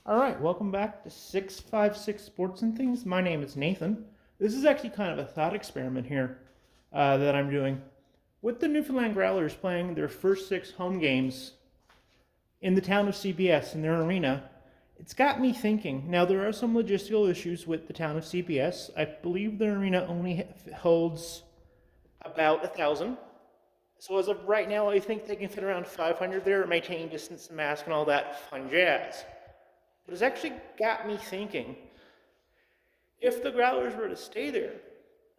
All right, welcome back to 656 Sports and Things. My name is Nathan. This is actually kind of a thought experiment here that I'm doing. With the Newfoundland Growlers playing their first 6 home games in the town of CBS in their arena, it's got me thinking. Now, there are some logistical issues with the town of CBS. I believe their arena only holds about 1,000. So as of right now, I think they can fit around 500 there, maintaining distance and mask and all that fun jazz. But it's actually got me thinking, if the Growlers were to stay there,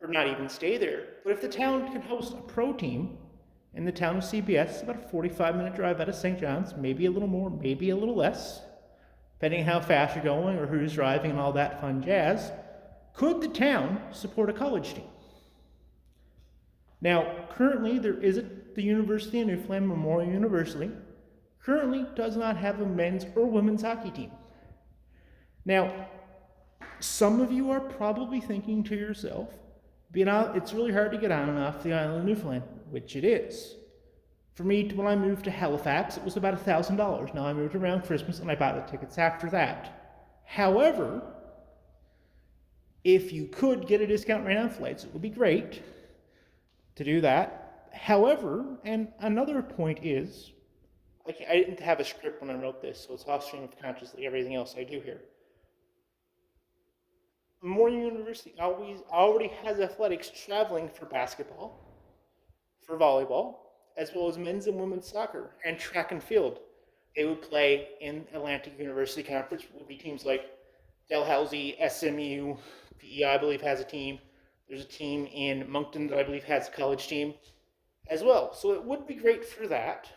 or not even stay there, but if the town can host a pro team in the town of CBS, it's about a 45-minute drive out of St. John's, maybe a little more, maybe a little less, depending on how fast you're going or who's driving and all that fun jazz, could the town support a college team? Now, currently, the University of Newfoundland, Memorial University, currently does not have a men's or women's hockey team. Now, some of you are probably thinking to yourself, it's really hard to get on and off the island of Newfoundland, which it is. For me, when I moved to Halifax, it was about $1,000. Now I moved around Christmas and I bought the tickets after that. However, if you could get a discount right on flights, it would be great to do that. However, and another point is, I didn't have a script when I wrote this, so it's off stream of consciously everything else I do here. Memorial University already has athletics traveling for basketball, for volleyball, as well as men's and women's soccer and track and field. They would play in Atlantic University Conference, would be teams like Dalhousie, SMU, PEI I believe has a team. There's a team in Moncton that I believe has a college team as well. So it would be great for that.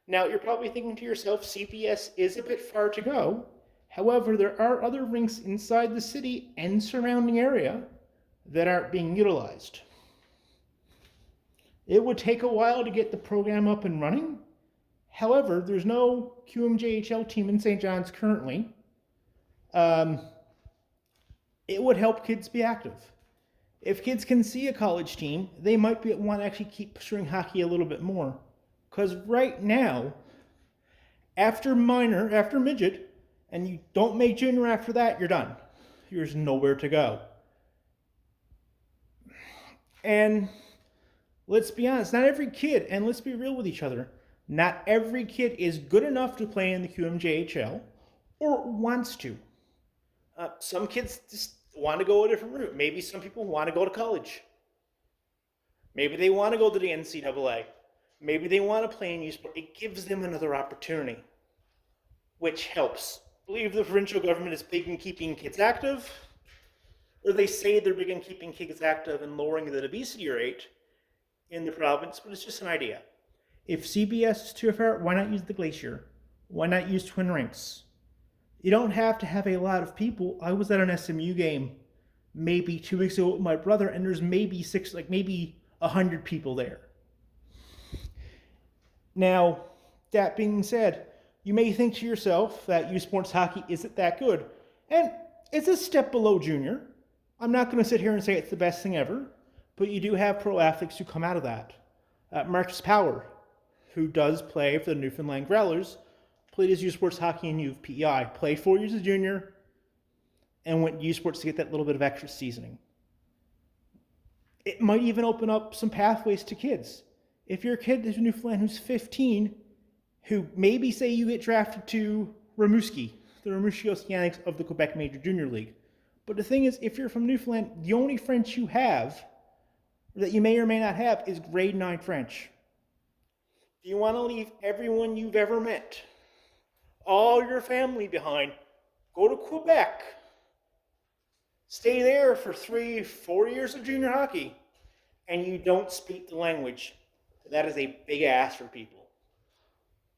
Now you're probably thinking to yourself, CBS is a bit far to go. However, there are other rinks inside the city and surrounding area that aren't being utilized. It would take a while to get the program up and running. However, there's no QMJHL team in St. John's currently. It would help kids be active. If kids can see a college team, they might want to actually keep pursuing hockey a little bit more. Because right now, after midget, and you don't make junior after that, you're done. There's nowhere to go. And let's be honest, not every kid, and let's be real with each other, not every kid is good enough to play in the QMJHL or wants to. Some kids just want to go a different route. Maybe some people want to go to college. Maybe they want to go to the NCAA. Maybe they want to play in youth sport. It gives them another opportunity, which helps. I believe the provincial government is big in keeping kids active, or they say they're big in keeping kids active and lowering the obesity rate in the province, but it's just an idea. If CBS is too far, why not use the Glacier? Why not use Twin Rinks? You don't have to have a lot of people. I was at an SMU game maybe 2 weeks ago with my brother, and there's maybe 100 people there. Now, that being said, you may think to yourself that youth sports hockey isn't that good. And it's a step below junior. I'm not going to sit here and say it's the best thing ever, but you do have pro athletes who come out of that. Marcus Power, who does play for the Newfoundland Growlers, played his youth sports hockey in U of PEI, played 4 years as junior, and went to youth sports to get that little bit of extra seasoning. It might even open up some pathways to kids. If you're a kid in Newfoundland who's 15, who maybe say you get drafted to Rimouski, the Rimouski Oceanics of the Quebec Major Junior League. But the thing is, if you're from Newfoundland, the only French you have, that you may or may not have, is grade 9 French. Do you want to leave everyone you've ever met, all your family behind, go to Quebec, stay there for 3-4 years of junior hockey, and you don't speak the language? That is a big ask for people.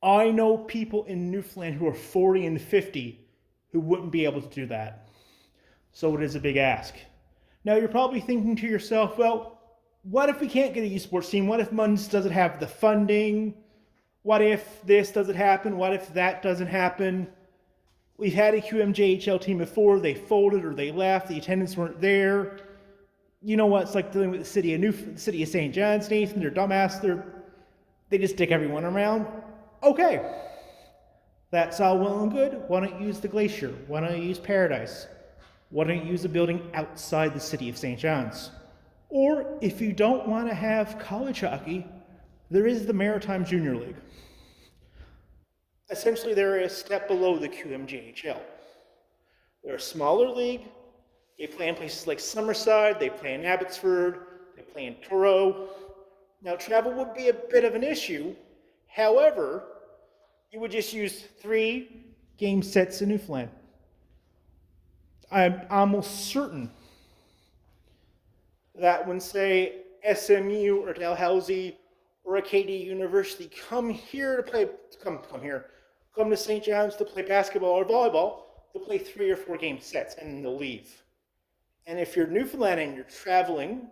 I know people in Newfoundland who are 40 and 50 who wouldn't be able to do that. So it is a big ask. Now you're probably thinking to yourself, well, what if we can't get a esports team? What if Munns doesn't have the funding? What if this doesn't happen? What if that doesn't happen? We've had a QMJHL team before. They folded or they left. The attendants weren't there. You know what it's like dealing with the city of St. John's, Nathan. They're dumbass. They just dick everyone around. Okay, That's all well and good. Why don't you use the Glacier? Why don't you use Paradise? Why don't you use a building outside the city of St. John's? Or if you don't want to have college hockey, there is the Maritime Junior League. Essentially, they're a step below the QMJHL. They're a smaller league. They play in places like Summerside, they play in Abbotsford, they play in Truro. Now, travel would be a bit of an issue. However, you would just use 3 game sets in Newfoundland. I'm almost certain that when, say, SMU or Dalhousie or Acadia University come here to play, come to St. John's to play basketball or volleyball, they'll play 3 or 4 game sets and then they'll leave. And if you're Newfoundland and you're traveling,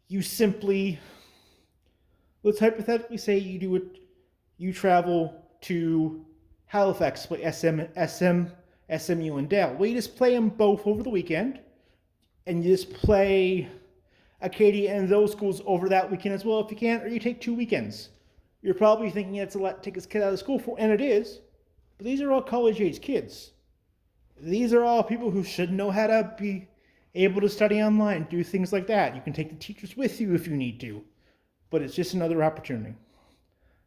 you simply, let's hypothetically say you travel to Halifax to play SMU and Dal. Well, you just play them both over the weekend, and you just play Acadia and those schools over that weekend as well if you can, or you take 2 weekends. You're probably thinking it's a lot to take this kid out of school for, and it is, but these are all college-age kids. These are all people who should know how to be able to study online, do things like that. You can take the teachers with you if you need to, but it's just another opportunity.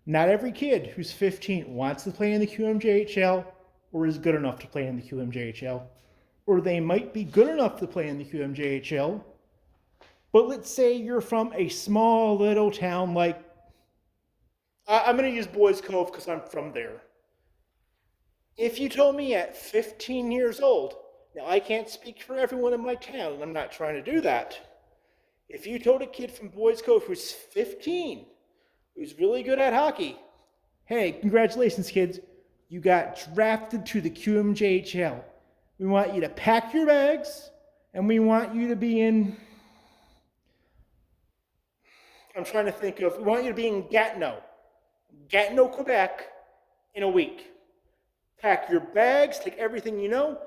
Not every kid who's 15 wants to play in the QMJHL or is good enough to play in the QMJHL, or they might be good enough to play in the QMJHL, but let's say you're from a small little town like, I'm going to use Boys Cove because I'm from there. If you told me at 15 years old, now I can't speak for everyone in my town, and I'm not trying to do that. If you told a kid from Boys Cove who's 15, who's really good at hockey, hey, congratulations, kids. You got drafted to the QMJHL. We want you to pack your bags, and we want you to be in, we want you to be in Gatineau, Quebec, in a week. Pack your bags, take everything you know,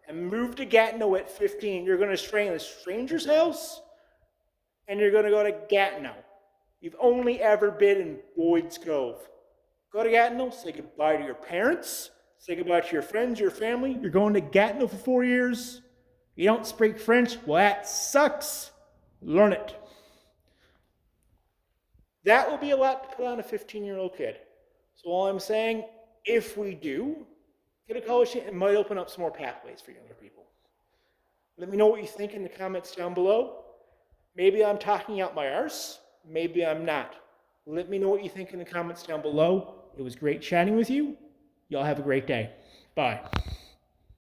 and move to Gatineau at 15. You're going to stay in a stranger's house, and you're going to go to Gatineau. You've only ever been in Boyd's Cove. Go to Gatineau, say goodbye to your parents, say goodbye to your friends, your family. You're going to Gatineau for 4 years. You don't speak French? Well, that sucks. Learn it. That will be a lot to put on a 15-year-old kid. So all I'm saying, if we do get a college, it might open up some more pathways for younger people. Let me know what you think in the comments down below. Maybe I'm talking out my arse. Maybe I'm not. Let me know what you think in the comments down below. It was great chatting with you. Y'all have a great day. Bye.